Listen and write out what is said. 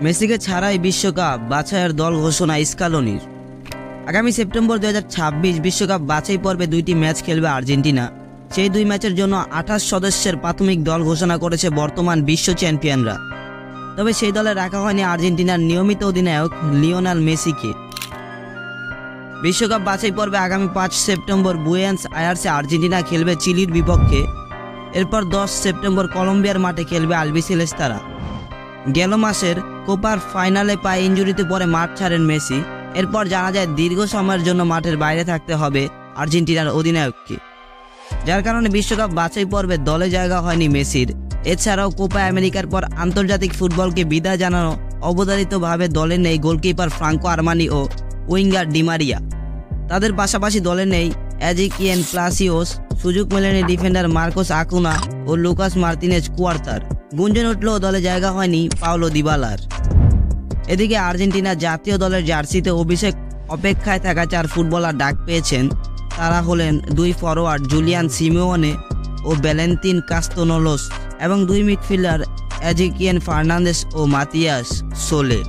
মেসিকে ছাড়াই বিশ্বকাপ বাছাইয়ের দল ঘোষণা স্কালোনির। আগামী সেপ্টেম্বর 2026 বিশ্বকাপ বাছাই পর্বে 2টি ম্যাচ খেলবে আর্জেন্টিনা। সেই 2 ম্যাচের জন্য 28 সদস্যের প্রাথমিক দল ঘোষণা করেছে বর্তমান বিশ্ব চ্যাম্পিয়নরা। তবে সেই দলে রাখা হয়নি আর্জেন্টিনার নিয়মিত অধিনায়ক লিওনেল মেসিকে। বিশ্বকাপ বাছাই পর্বে আগামী 5 সেপ্টেম্বর বুয়েন্স আয়ার্সে আর্জেন্টিনা খেলবে চিলির বিপক্ষে। এরপর 10 সেপ্টেম্বর কলম্বিয়ার মাঠে খেলবে আলবিসেলেস্তারা। গেল মাসের কোপার ফাইনালে পায়ে ইনজুরিতে পরে মাঠ ছাড়েন মেসি। এরপর জানা যায় দীর্ঘ সময়ের জন্য মাঠের বাইরে থাকতে হবে আর্জেন্টিনার অধিনায়ককে, যার কারণে বিশ্বকাপ বাছাই পর্বে দলে জায়গা হয়নি মেসির। এছাড়াও কোপা আমেরিকার পর আন্তর্জাতিক ফুটবলকে বিদায় জানানো অবধারিতভাবে দলে নেই গোলকিপার ফ্রাঙ্কো আরমানি ও উইঙ্গার ডি মারিয়া। তাদের পাশাপাশি দলে নেই এজিকিয়েল প্লাসিওস, সুযোগ মেলেনি ডিফেন্ডার মার্কোস আকুনা ও লুকাস মার্তিনেজ কুয়ার্তার। গুঞ্জন উঠলেও দলে জায়গা হয়নি পাওলো দিবালার। এদিকে আর্জেন্টিনা জাতীয় দলের জার্সিতে অভিষেক অপেক্ষায় থাকা 4 ফুটবলার ডাক পেয়েছেন। তারা হলেন 2 ফরোয়ার্ড জুলিয়ান সিমিওনে ও ভ্যালেন্তিন কাস্তনোলোস এবং 2 মিডফিল্ডার এজিকিয়েল ফার্নান্দেস ও মাতিয়াস সোলে।